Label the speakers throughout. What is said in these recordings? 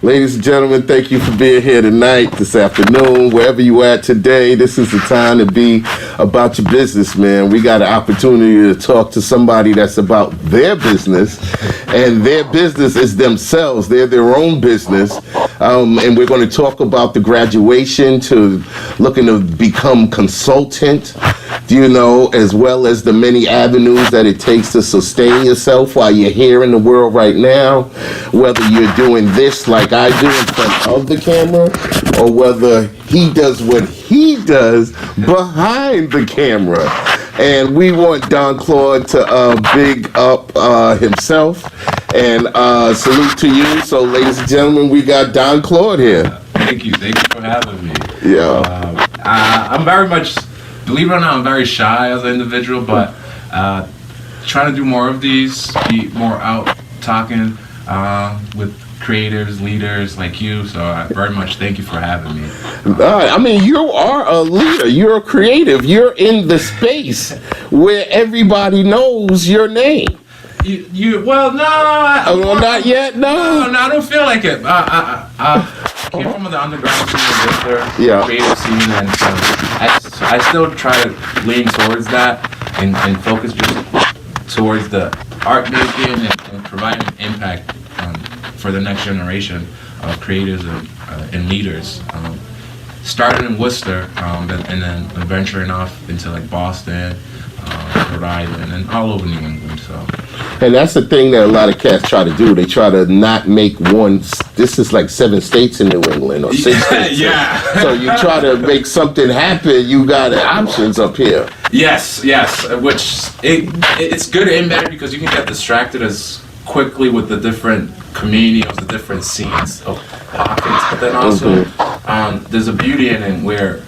Speaker 1: Ladies and gentlemen, thank you for being here tonight, this afternoon, wherever you at today. This is the time to be about your business, man. We got an opportunity to talk to somebody that's about their business, and their business is themselves. They're their own business. And we're going to talk about the graduation to looking to become consultant, as well as the many avenues that it takes to sustain yourself while you're here in the world right now, whether you're doing this like I do in front of the camera, or whether he does what he does behind the camera. And we want Don Claude to big up himself and salute to you. So, ladies and gentlemen, we got Don Claude here.
Speaker 2: Thank you for having me.
Speaker 1: Yeah.
Speaker 2: I'm very much, believe it or not, I'm very shy as an individual, but trying to do more of these, be more out talking with creators, leaders like you. So I very much thank you for having me.
Speaker 1: I mean, you are a leader. You're a creative. You're in the space where everybody knows your name. Not yet. No,
Speaker 2: I don't feel like it. I came from the underground scene, the creative scene, and I still try to lean towards that and focus just towards the art making and providing impact for the next generation of creators and leaders. Started in Worcester, and then venturing off into like Boston, Rhode Island, and all over New England. So,
Speaker 1: and that's the thing that a lot of cats try to do. They try to not make one. This is like 7 states in New England or 6 states.
Speaker 2: Yeah.
Speaker 1: So you try to make something happen. You got options up here.
Speaker 2: Yes. Which it's good and bad because you can get distracted as quickly with the different communities, the different scenes of pockets. But then also, there's a beauty in it where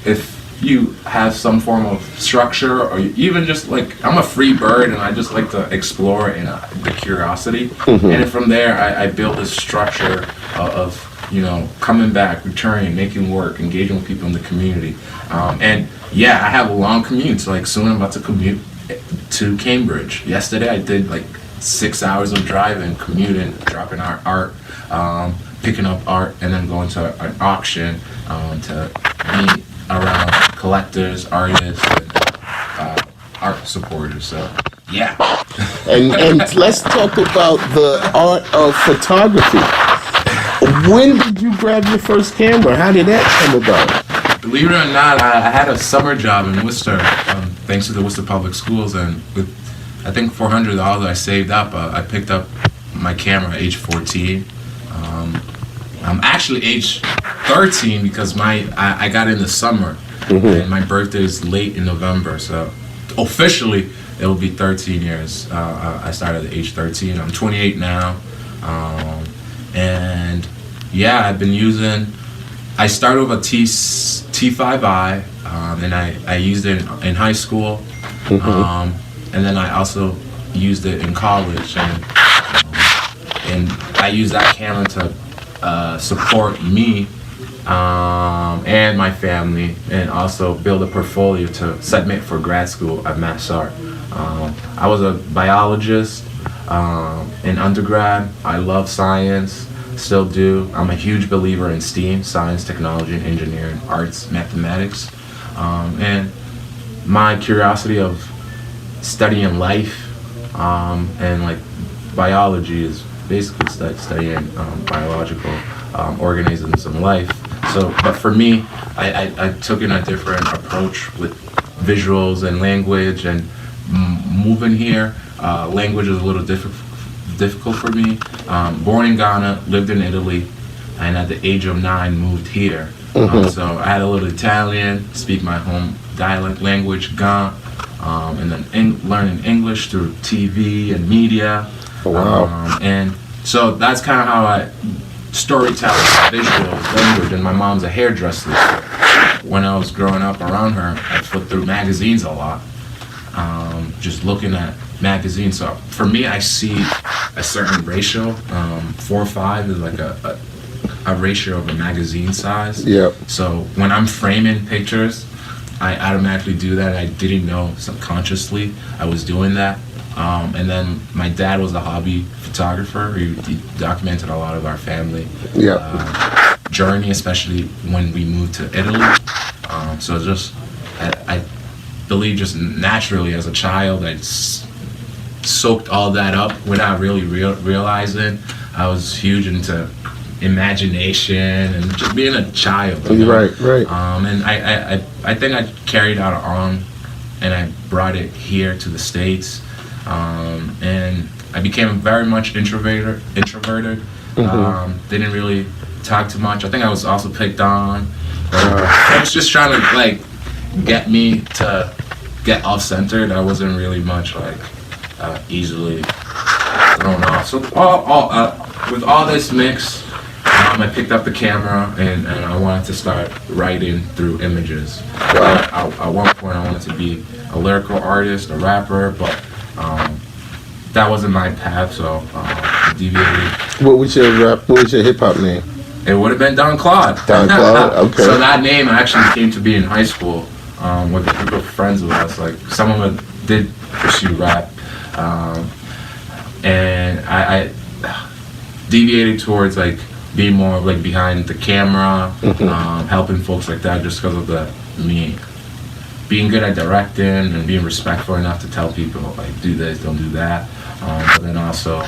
Speaker 2: if you have some form of structure, or even just like, I'm a free bird and I just like to explore in the curiosity. And then from there, I build this structure of coming back, returning, making work, engaging with people in the community. And yeah, I have a long commute. So like soon I'm about to commute to Cambridge. Yesterday I did like 6 hours of driving, commuting, dropping our art, picking up art, and then going to an auction to meet around collectors, artists, and art supporters. So yeah.
Speaker 1: And let's talk about the art of photography. When did you grab your first camera? How did that come about?
Speaker 2: Believe it or not, I had a summer job in Worcester, thanks to the Worcester Public Schools, and with I think $400 I saved up, I picked up my camera at age 14. I'm actually age 13 because I got in the summer, and my birthday is late in November, so officially it will be 13 years. I started at age 13. I'm 28 now, and yeah, I've been using. I started with a T5i, and I used it in high school, and then I also used it in college, and I used that camera to support me and my family, and also build a portfolio to submit for grad school at MassArt. I was a biologist in undergrad. I love science, still do. I'm a huge believer in STEAM, science, technology, and engineering, arts, mathematics, and my curiosity of studying life and like biology is basically studying biological organisms and life. So, but for me, I took in a different approach with visuals and language, and moving here, language is a little difficult for me. Born in Ghana, lived in Italy, and at the age of 9 moved here. So I had a little Italian, speak my home dialect language, Ga, and then learning English through TV and media.
Speaker 1: Oh, wow.
Speaker 2: And so that's kind of how I storytelling, visual, language, and my mom's a hairdresser. When I was growing up around her, I flipped through magazines a lot, just looking at magazines. So for me, I see a certain ratio. 4:5 is like a ratio of a magazine size.
Speaker 1: Yep.
Speaker 2: So when I'm framing pictures, I automatically do that. I didn't know subconsciously I was doing that. And then my dad was a hobby photographer. He documented a lot of our family journey, especially when we moved to Italy. So just, I believe just naturally as a child, I soaked all that up without really realizing. I was huge into imagination and just being a child. You know?
Speaker 1: Right.
Speaker 2: And I think I carried that on, and I brought it here to the States. And I became very much introverted. Didn't really talk too much. I think I was also picked on. I was just trying to like get me to get off centered. I wasn't really much like easily thrown off. So with all this mix, I picked up the camera and I wanted to start writing through images. At one point, I wanted to be a lyrical artist, a rapper, but that wasn't my path. So I deviated.
Speaker 1: What was your hip hop name?
Speaker 2: It would have been Don Claude.
Speaker 1: Don Claude. Okay.
Speaker 2: So that name actually came to be in high school with a group of friends of us. Like some of them did pursue rap, and I deviated towards like being more like behind the camera, helping folks like that, just because of me being good at directing and being respectful enough to tell people like do this, don't do that, but then also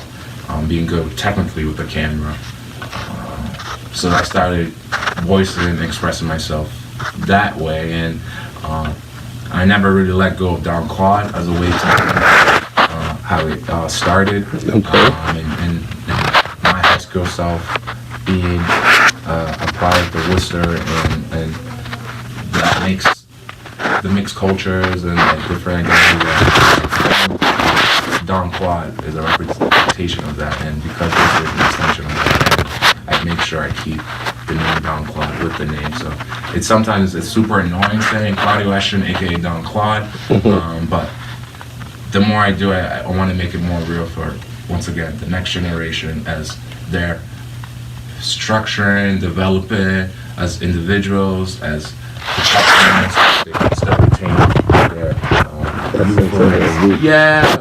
Speaker 2: being good technically with the camera. So I started voicing and expressing myself that way, and I never really let go of Don Claude as a way to how it started.
Speaker 1: Okay.
Speaker 2: And my high school self being a product of Worcester and that makes the mixed cultures and like, different identities. Don Claude is a representation of that, and because this is an extension of that, I make sure I keep the name Don Claude with the name. So it's super annoying saying Claudio Eshun, aka Don Claude, but the more I do it, I want to make it more real for, once again, the next generation as they're structuring, developing as individuals, as professionals. They can still retain their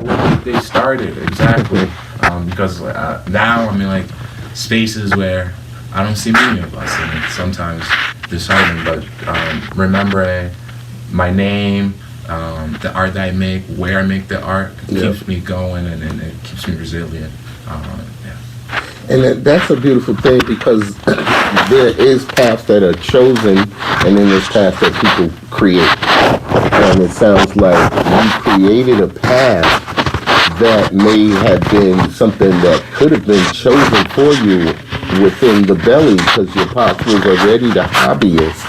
Speaker 2: what they started, exactly. Because now I'm in like spaces where I don't see many of us, and it's sometimes disheartening, but remembering my name, the art that I make, where I make the art, keeps me going and it keeps me resilient.
Speaker 1: And that's a beautiful thing, because there is paths that are chosen and then there's paths that people create. And it sounds like you created a path that may have been something that could have been chosen for you within the belly, because your pops was already the hobbyist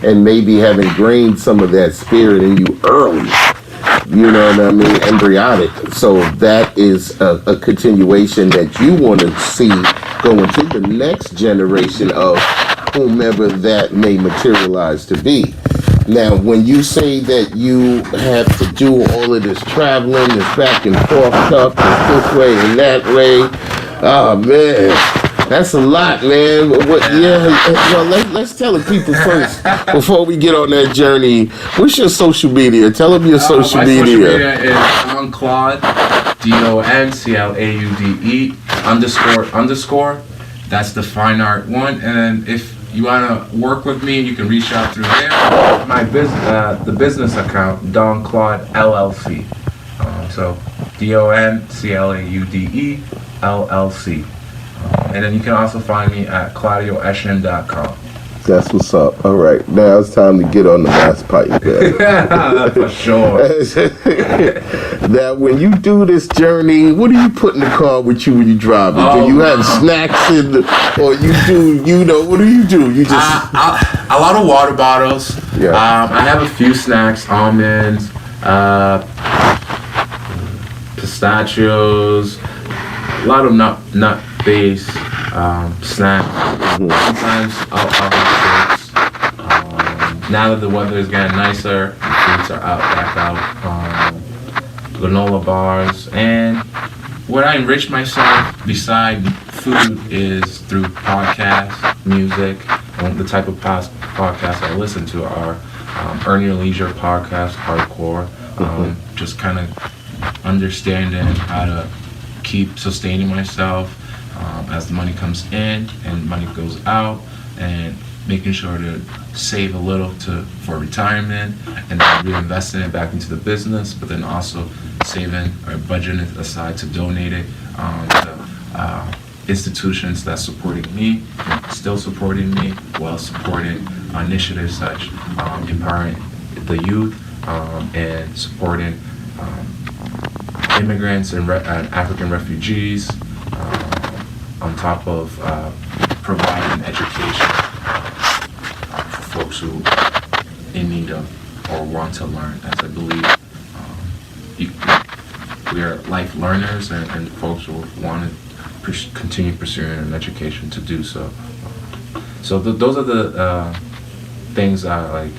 Speaker 1: and maybe have ingrained some of that spirit in you early. You know what I mean? Embryonic. So that is a continuation that you want to see going to the next generation of whomever that may materialize to be. Now, when you say that you have to do all of this traveling, this back and forth stuff, this way and that way, oh man, that's a lot, man. Let's tell the people first before we get on that journey. What's your social media? Tell them your social media.
Speaker 2: My social media is Don Claude, DONCLAUDE __. That's the fine art one. And then if you want to work with me, you can reach out through there. My the business account, Don Claude LLC. So DONCLAUDE LLC. And then you can also find me at ClaudioEshun.com.
Speaker 1: That's what's up. All right, now it's time to get on the mass pipe.
Speaker 2: For sure.
Speaker 1: Now, when you do this journey, what do you put in the car with you when you drive it? Do you have snacks in or you do, what do? You just...
Speaker 2: a lot of water bottles. Yeah. I have a few snacks, almonds, pistachios, a lot of nut-based snacks. Sometimes I'll have fruits. Now that the weather is getting nicer, fruits are back out. Granola bars, and what I enrich myself beside food is through podcasts, music, and the type of podcasts I listen to are Earn Your Leisure podcast, hardcore, just kind of understanding how to keep sustaining myself as the money comes in and money goes out, and making sure to save a little for retirement and then reinvesting it back into the business, but then also saving or budgeting it aside to donate it to institutions that's supporting me, still supporting me, while supporting initiatives such empowering the youth and supporting immigrants and African refugees, on top of providing education for folks who in need of or want to learn, as I believe we are life learners, and folks will want to continue pursuing an education to do so. So those are the things I like.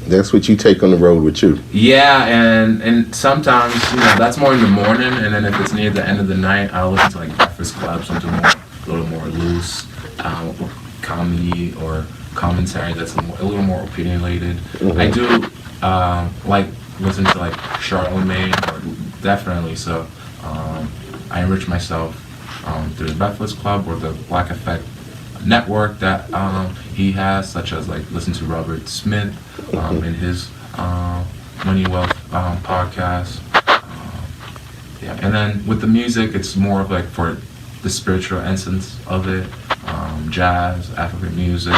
Speaker 1: That's what you take on the road with you.
Speaker 2: Yeah, and sometimes, that's more in the morning, and then if it's near the end of the night, I'll listen to like Breakfast Club, something a little more loose, comedy or commentary that's a little more opinionated. I do like listen to like Charlemagne, definitely. So I enrich myself through the Breakfast Club or the Black Effect network that he has, such as like listen to Robert Smith in his Money Wealth podcast. Yeah, and then with the music, it's more of like for the spiritual essence of it, jazz, African music,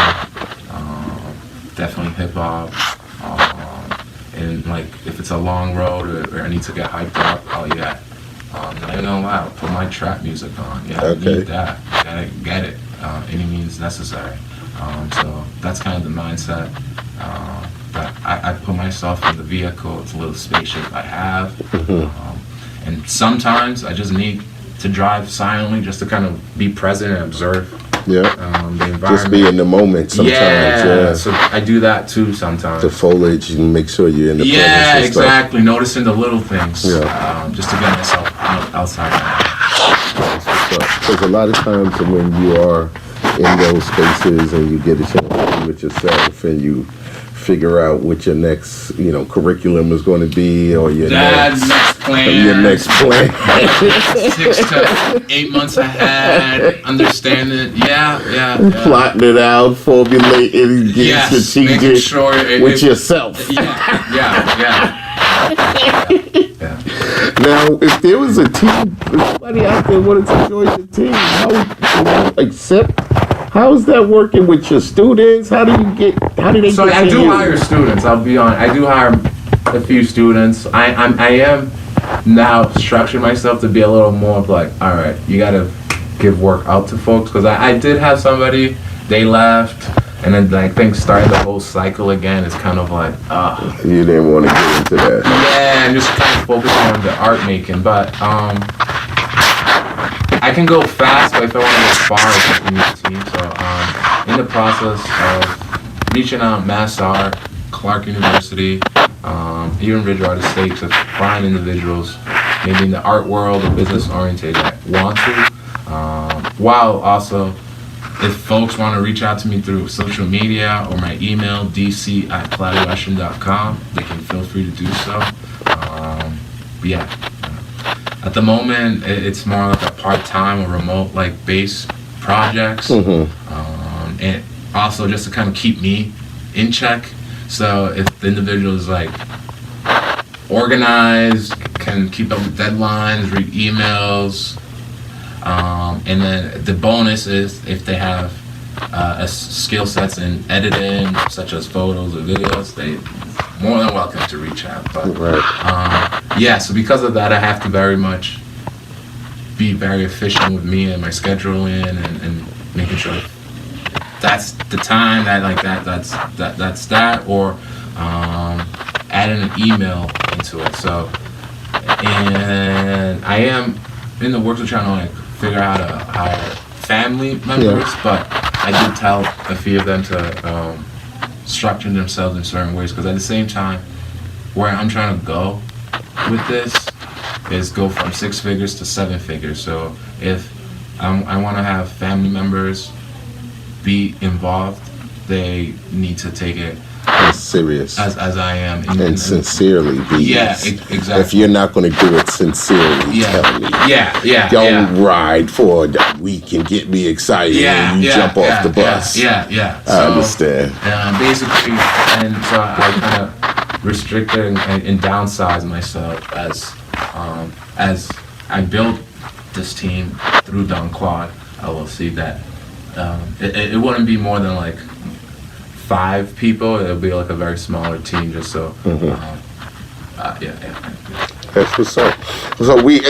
Speaker 2: definitely hip hop. And like if it's a long road or I need to get hyped up, I ain't gonna lie, I'll put my trap music on. Yeah, I need that. Gotta get it. Any means necessary. So that's kind of the mindset that I put myself in the vehicle. It's a little spaceship I have. And sometimes I just need to drive silently just to kind of be present and observe the environment.
Speaker 1: Just be in the moment sometimes.
Speaker 2: Yeah, so I do that too sometimes.
Speaker 1: The foliage, and make sure you're in the presence.
Speaker 2: Yeah, exactly. Noticing the little things. Just to get myself outside.
Speaker 1: Because a lot of times when you are in those spaces and you get a chance to be with yourself and you figure out what your next, curriculum is going to be, or your next plan. Your next plan.
Speaker 2: 6 to 8 months ahead, understanding,
Speaker 1: plotting it out, formulating, getting strategic
Speaker 2: sure
Speaker 1: with yourself. Now, if there was a team, if somebody out there wanted to join your team, how is that working with your students? How do they
Speaker 2: So I do hire students, I'll be honest. I do hire a few students. I am now structuring myself to be a little more of like, all right, you gotta give work out to folks. Because I did have somebody, they left, and then like things started the whole cycle again. It's kind of like,
Speaker 1: you didn't want to get into that.
Speaker 2: Yeah, and just kind of focus on the art making. But I can go fast, but if I want to go far, it's like a new team. So in the process of reaching out Mass Art, Clark University, even Ridgewater State, to find individuals maybe in the art world or business oriented that want to, while also if folks want to reach out to me through social media or my email, dc@cloudywashington.com, they can feel free to do so. At the moment, it's more like a part-time or remote base projects, and also just to kind of keep me in check. So if the individual is organized, can keep up with deadlines, read emails, and then the bonus is if they have skill sets in editing, such as photos or videos, they more than welcome to reach out. But so because of that, I have to very much be very efficient with me and my scheduling and making sure that's the time that's that, or adding an email into it. So, and I am in the works of trying to figure out how to hire family members, but I did tell a few of them to structure themselves in certain ways, because at the same time, where I'm trying to go with this is go from 6 figures to 7 figures. So if I want to have family members be involved, they need to take it a
Speaker 1: as serious
Speaker 2: as I am.
Speaker 1: and sincerely be.
Speaker 2: Yeah, exactly.
Speaker 1: If you're not going to do it sincerely, tell me.
Speaker 2: Yeah.
Speaker 1: Don't ride for a week and get me excited and you jump off the bus.
Speaker 2: Yeah.
Speaker 1: I understand.
Speaker 2: Basically, and so I kind of restricted and downsized myself as I built this team through Don Quad LLC. That it wouldn't be more than like 5 people. It would be like a very smaller team, just so.
Speaker 1: That's what's up. So we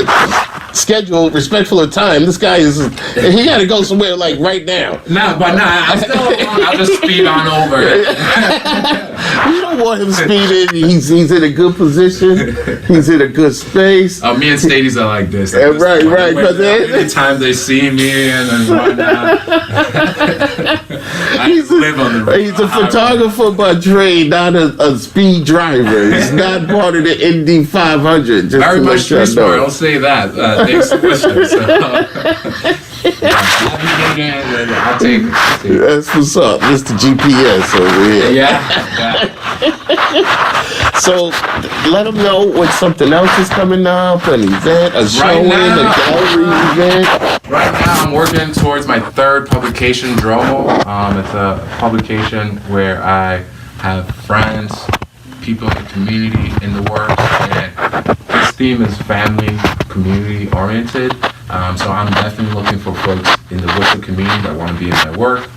Speaker 1: schedule respectful of time. This guy he got to go somewhere like right now.
Speaker 2: I'll just speed on over.
Speaker 1: You don't want him speeding. He's in a good position. He's in a good space.
Speaker 2: Me and Stadies are like this.
Speaker 1: Right.
Speaker 2: Every time they see me and whatnot,
Speaker 1: He's a photographer by trade, not a speed driver. He's not part of the Indy 500. Just
Speaker 2: very much street smart. I'll say that. Thanks for listening. I'll take it.
Speaker 1: That's what's up. Mr. GPS over here.
Speaker 2: Yeah.
Speaker 1: So let them know when something else is coming up, an event, a showing, a gallery event.
Speaker 2: Right now I'm working towards my 3rd publication, Dromo. It's a publication where I have friends, people in the community in the work, and this theme is family, community oriented. So I'm definitely looking for folks in the Worcester community that want to be in my work.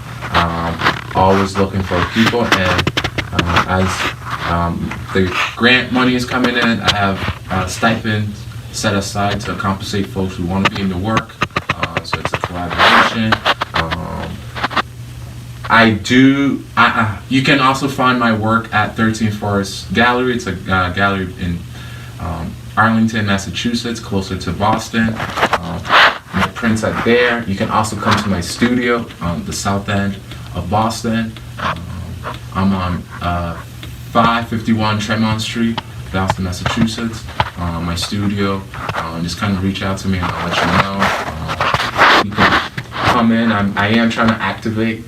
Speaker 2: Always looking for people, and as the grant money is coming in, I have stipends set aside to compensate folks who want to be in the work. So it's a collaboration. You can also find my work at 13 Forest Gallery. It's a gallery in Arlington, Massachusetts, closer to Boston. My prints are there. You can also come to my studio on the south end of Boston. I'm on 551 Tremont Street, Boston, Massachusetts. My studio. Just kind of reach out to me and I'll let you know. You can come in. I am trying to activate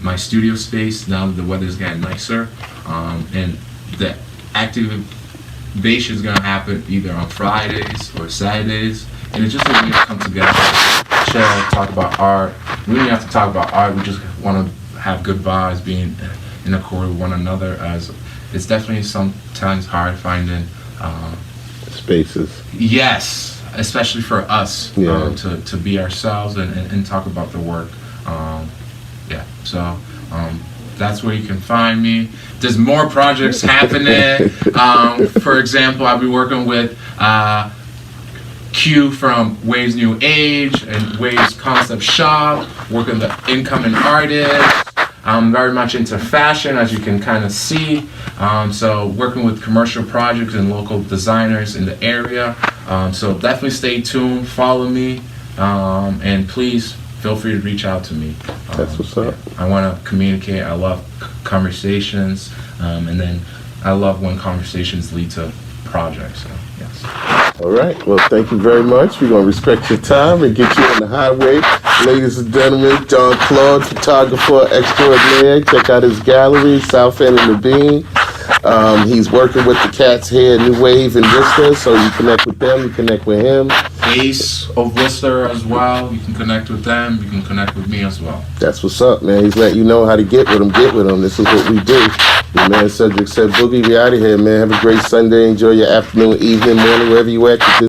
Speaker 2: my studio space now that the weather's getting nicer. And the activation is going to happen either on Fridays or Saturdays. And it's just a way to come together, chill, talk about art. We don't have to talk about art. We just want to have good vibes, being in accord with one another. As it's definitely sometimes hard finding
Speaker 1: spaces.
Speaker 2: Yes, especially for us to be ourselves and talk about the work. So that's where you can find me. There's more projects happening. For example, I'll be working with Q from Waves New Age and Waves Concept Shop, working the incoming artists. I'm very much into fashion, as you can kind of see. So working with commercial projects and local designers in the area. So definitely stay tuned, follow me, and please feel free to reach out to me.
Speaker 1: That's what's up.
Speaker 2: I want to communicate. I love conversations, and then I love when conversations lead to projects. So yes.
Speaker 1: All right. Well, thank you very much. We're going to respect your time and get you on the highway. Ladies and gentlemen, Don Claude, photographer extraordinaire. Check out his gallery, South End of the Bean. He's working with the cats here at New Wave in Worcester, so you connect with them, you connect with him.
Speaker 2: Ace of Worcester as well. You can connect with them. You can connect with me as well.
Speaker 1: That's what's up, man. He's letting you know how to get with him. Get with him. This is what we do. Your man Cedric said, Boogie, we out of here, man. Have a great Sunday. Enjoy your afternoon, evening, morning, wherever you at.